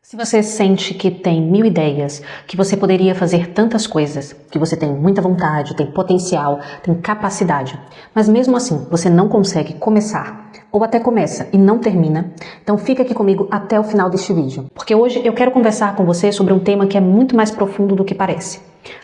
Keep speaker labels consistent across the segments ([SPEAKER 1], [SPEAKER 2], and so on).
[SPEAKER 1] Se você sente que tem mil ideias, que você poderia fazer tantas coisas, que você tem muita vontade, tem potencial, tem capacidade, mas mesmo assim você não consegue começar, ou até começa e não termina, então fica aqui comigo até o final deste vídeo, porque hoje eu quero conversar com você sobre um tema que é muito mais profundo do que parece: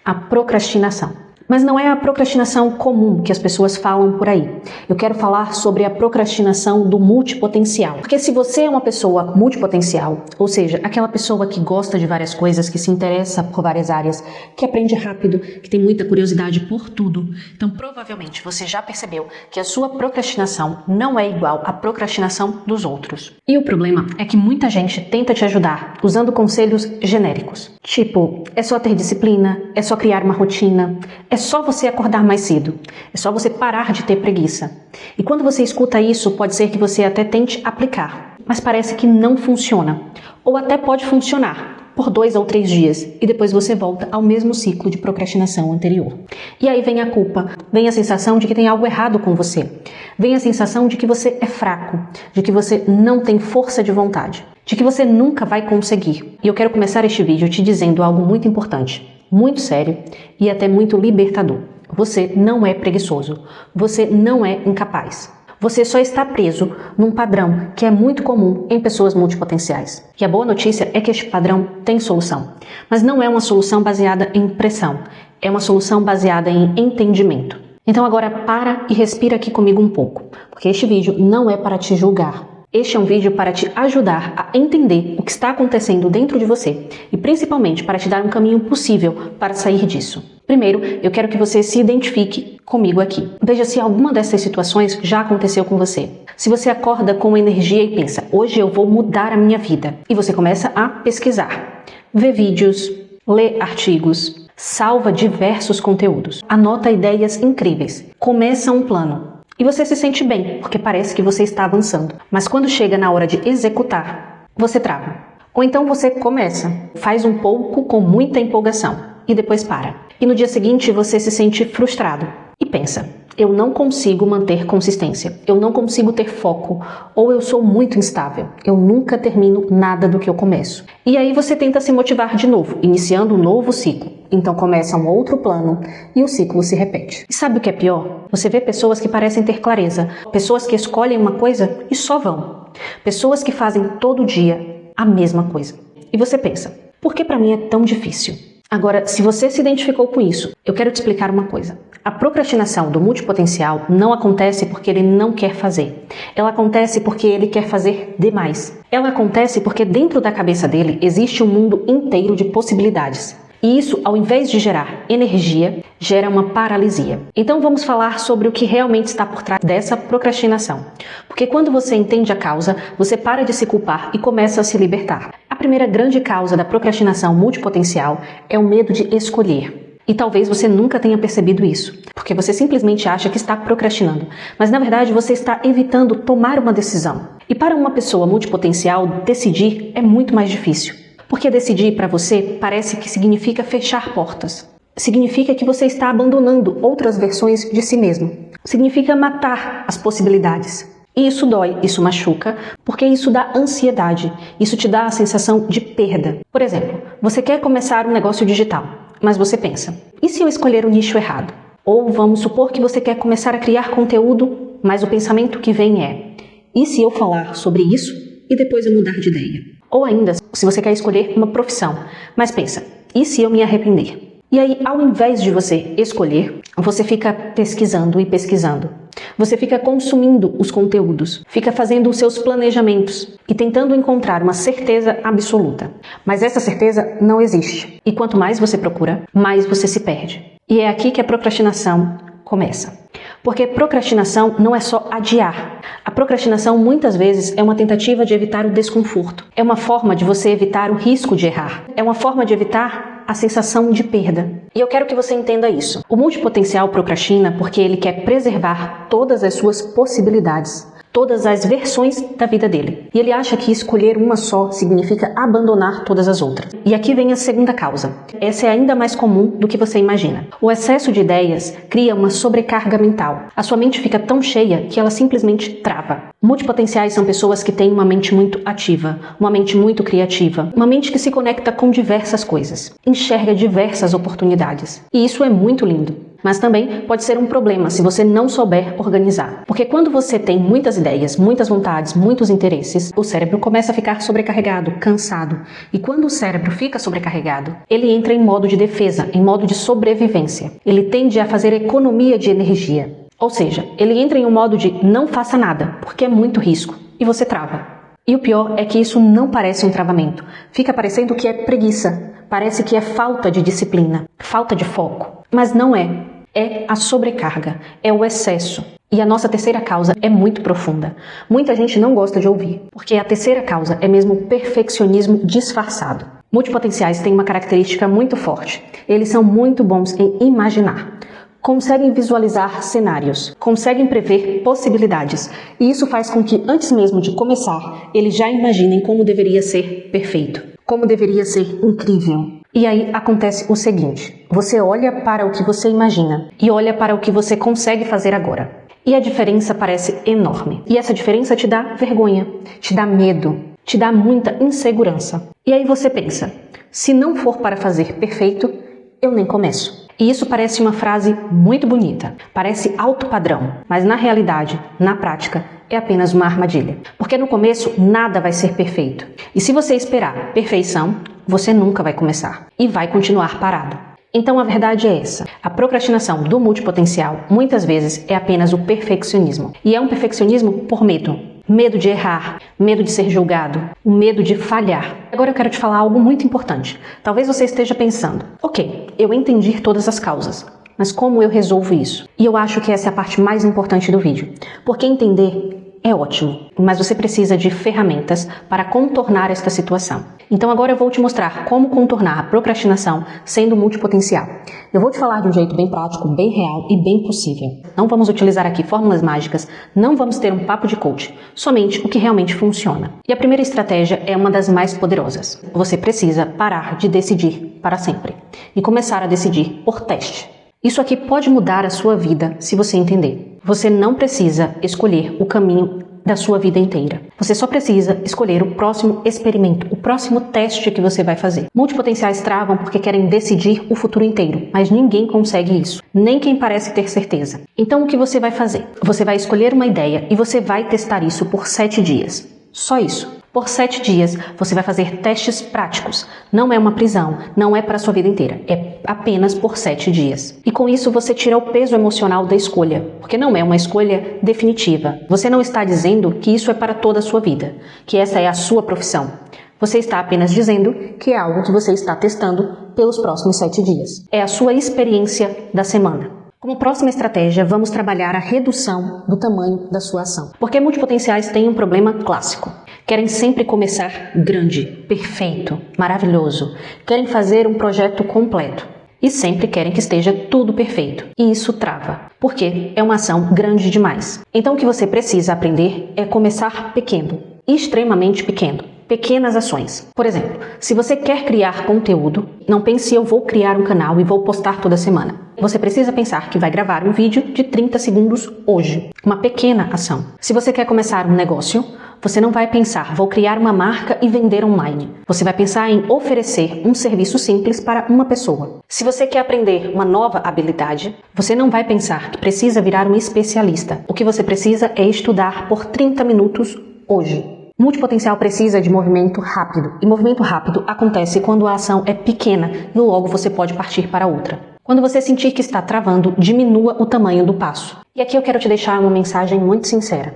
[SPEAKER 1] a procrastinação. Mas não é a procrastinação comum que as pessoas falam por aí. Eu quero falar sobre a procrastinação do multipotencial. Porque se você é uma pessoa multipotencial, ou seja, aquela pessoa que gosta de várias coisas, que se interessa por várias áreas, que aprende rápido, que tem muita curiosidade por tudo, então provavelmente você já percebeu que a sua procrastinação não é igual à procrastinação dos outros. E o problema é que muita gente tenta te ajudar usando conselhos genéricos. Tipo, é só ter disciplina, é só criar uma rotina, é só você acordar mais cedo, é só você parar de ter preguiça. E quando você escuta isso, pode ser que você até tente aplicar, mas parece que não funciona. Ou até pode funcionar por 2 ou 3 dias e depois você volta ao mesmo ciclo de procrastinação anterior. E aí vem a culpa, vem a sensação de que tem algo errado com você, vem a sensação de que você é fraco, de que você não tem força de vontade, de que você nunca vai conseguir. E eu quero começar este vídeo te dizendo algo muito importante, muito sério e até muito libertador. Você não é preguiçoso, você não é incapaz. Você só está preso num padrão que é muito comum em pessoas multipotenciais. E a boa notícia é que este padrão tem solução, mas não é uma solução baseada em pressão, é uma solução baseada em entendimento. Então agora para e respira aqui comigo um pouco, porque este vídeo não é para te julgar. Este é um vídeo para te ajudar a entender o que está acontecendo dentro de você e principalmente para te dar um caminho possível para sair disso. Primeiro, eu quero que você se identifique comigo aqui. Veja se alguma dessas situações já aconteceu com você. Se você acorda com energia e pensa, hoje eu vou mudar a minha vida, e você começa a pesquisar, ver vídeos, ler artigos, salva diversos conteúdos, anota ideias incríveis, começa um plano. E você se sente bem, porque parece que você está avançando. Mas quando chega na hora de executar, você trava. Ou então você começa, faz um pouco com muita empolgação e depois para. E no dia seguinte você se sente frustrado e pensa, eu não consigo manter consistência, eu não consigo ter foco, ou eu sou muito instável, eu nunca termino nada do que eu começo. E aí você tenta se motivar de novo, iniciando um novo ciclo. Então começa um outro plano e o ciclo se repete. E sabe o que é pior? Você vê pessoas que parecem ter clareza, pessoas que escolhem uma coisa e só vão. Pessoas que fazem todo dia a mesma coisa. E você pensa, por que para mim é tão difícil? Agora, se você se identificou com isso, eu quero te explicar uma coisa. A procrastinação do multipotencial não acontece porque ele não quer fazer. Ela acontece porque ele quer fazer demais. Ela acontece porque dentro da cabeça dele existe um mundo inteiro de possibilidades. E isso, ao invés de gerar energia, gera uma paralisia. Então vamos falar sobre o que realmente está por trás dessa procrastinação. Porque quando você entende a causa, você para de se culpar e começa a se libertar. A primeira grande causa da procrastinação multipotencial é o medo de escolher. E talvez você nunca tenha percebido isso, porque você simplesmente acha que está procrastinando, mas na verdade você está evitando tomar uma decisão. E para uma pessoa multipotencial, decidir é muito mais difícil. Porque decidir para você parece que significa fechar portas. Significa que você está abandonando outras versões de si mesmo. Significa matar as possibilidades. E isso dói, isso machuca, porque isso dá ansiedade. Isso te dá a sensação de perda. Por exemplo, você quer começar um negócio digital, mas você pensa, e se eu escolher o nicho errado? Ou vamos supor que você quer começar a criar conteúdo, mas o pensamento que vem é, e se eu falar sobre isso e depois eu mudar de ideia? Ou ainda, se você quer escolher uma profissão, mas pensa, e se eu me arrepender? E aí, ao invés de você escolher, você fica pesquisando e pesquisando. Você fica consumindo os conteúdos, fica fazendo os seus planejamentos e tentando encontrar uma certeza absoluta. Mas essa certeza não existe. E quanto mais você procura, mais você se perde. E é aqui que a procrastinação começa. Porque procrastinação não é só adiar. A procrastinação muitas vezes é uma tentativa de evitar o desconforto. É uma forma de você evitar o risco de errar. É uma forma de evitar a sensação de perda. E eu quero que você entenda isso. O multipotencial procrastina porque ele quer preservar todas as suas possibilidades. todas as versões da vida dele. E ele acha que escolher uma só significa abandonar todas as outras. E aqui vem a segunda causa. Essa é ainda mais comum do que você imagina. O excesso de ideias cria uma sobrecarga mental. A sua mente fica tão cheia que ela simplesmente trava. Multipotenciais são pessoas que têm uma mente muito ativa, uma mente muito criativa, uma mente que se conecta com diversas coisas, enxerga diversas oportunidades. E isso é muito lindo. Mas também pode ser um problema se você não souber organizar. Porque quando você tem muitas ideias, muitas vontades, muitos interesses, o cérebro começa a ficar sobrecarregado, cansado. E quando o cérebro fica sobrecarregado, ele entra em modo de defesa, em modo de sobrevivência. Ele tende a fazer economia de energia. Ou seja, ele entra em um modo de não faça nada, porque é muito risco, e você trava. E o pior é que isso não parece um travamento. Fica parecendo que é preguiça, parece que é falta de disciplina, falta de foco. Mas não é. É a sobrecarga, é o excesso. E a nossa terceira causa é muito profunda. Muita gente não gosta de ouvir, porque a terceira causa é mesmo o perfeccionismo disfarçado. Multipotenciais têm uma característica muito forte. Eles são muito bons em imaginar. Conseguem visualizar cenários, conseguem prever possibilidades. E isso faz com que, antes mesmo de começar, eles já imaginem como deveria ser perfeito, como deveria ser incrível. E aí acontece o seguinte, você olha para o que você imagina e olha para o que você consegue fazer agora. E a diferença parece enorme. E essa diferença te dá vergonha, te dá medo, te dá muita insegurança. E aí você pensa, se não for para fazer perfeito, eu nem começo. E isso parece uma frase muito bonita, parece alto padrão, mas na realidade, na prática, é apenas uma armadilha. Porque no começo nada vai ser perfeito. E se você esperar perfeição, você nunca vai começar e vai continuar parado. Então a verdade é essa. A procrastinação do multipotencial muitas vezes é apenas o perfeccionismo. E é um perfeccionismo por medo. Medo de errar, medo de ser julgado, o medo de falhar. Agora eu quero te falar algo muito importante. Talvez você esteja pensando, ok, eu entendi todas as causas, mas como eu resolvo isso? E eu acho que essa é a parte mais importante do vídeo. Porque entender é ótimo, mas você precisa de ferramentas para contornar esta situação. Então agora eu vou te mostrar como contornar a procrastinação sendo multipotencial. Eu vou te falar de um jeito bem prático, bem real e bem possível. Não vamos utilizar aqui fórmulas mágicas, não vamos ter um papo de coach, somente o que realmente funciona. E a primeira estratégia é uma das mais poderosas. Você precisa parar de decidir para sempre e começar a decidir por teste. Isso aqui pode mudar a sua vida se você entender. Você não precisa escolher o caminho da sua vida inteira. Você só precisa escolher o próximo experimento, o próximo teste que você vai fazer. Multipotenciais travam porque querem decidir o futuro inteiro, mas ninguém consegue isso, nem quem parece ter certeza. Então o que você vai fazer? Você vai escolher uma ideia e você vai testar isso por 7 dias. Só isso. Por 7 dias, você vai fazer testes práticos. Não é uma prisão, não é para a sua vida inteira. É apenas por 7 dias. E com isso, você tira o peso emocional da escolha, porque não é uma escolha definitiva. Você não está dizendo que isso é para toda a sua vida, que essa é a sua profissão. Você está apenas dizendo que é algo que você está testando pelos próximos 7 dias. É a sua experiência da semana. Como próxima estratégia, vamos trabalhar a redução do tamanho da sua ação. Porque multipotenciais têm um problema clássico. Querem sempre começar grande, perfeito, maravilhoso. Querem fazer um projeto completo. E sempre querem que esteja tudo perfeito. E isso trava, porque é uma ação grande demais. Então o que você precisa aprender é começar pequeno, extremamente pequeno. Pequenas ações. Por exemplo, se você quer criar conteúdo, não pense eu vou criar um canal e vou postar toda semana. Você precisa pensar que vai gravar um vídeo de 30 segundos hoje. Uma pequena ação. Se você quer começar um negócio, você não vai pensar vou criar uma marca e vender online. Você vai pensar em oferecer um serviço simples para uma pessoa. Se você quer aprender uma nova habilidade, você não vai pensar que precisa virar um especialista. O que você precisa é estudar por 30 minutos hoje. Multipotencial precisa de movimento rápido, e movimento rápido acontece quando a ação é pequena e logo você pode partir para outra. Quando você sentir que está travando, diminua o tamanho do passo. E aqui eu quero te deixar uma mensagem muito sincera.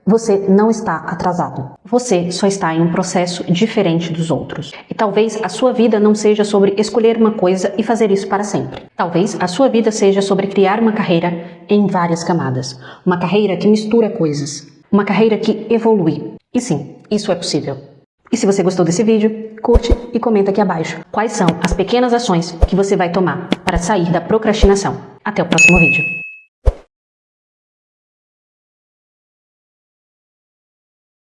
[SPEAKER 1] Você não está atrasado. Você só está em um processo diferente dos outros. E talvez a sua vida não seja sobre escolher uma coisa e fazer isso para sempre. Talvez a sua vida seja sobre criar uma carreira em várias camadas. Uma carreira que mistura coisas. Uma carreira que evolui. E sim, isso é possível. E se você gostou desse vídeo, curte e comenta aqui abaixo quais são as pequenas ações que você vai tomar para sair da procrastinação. Até o próximo vídeo.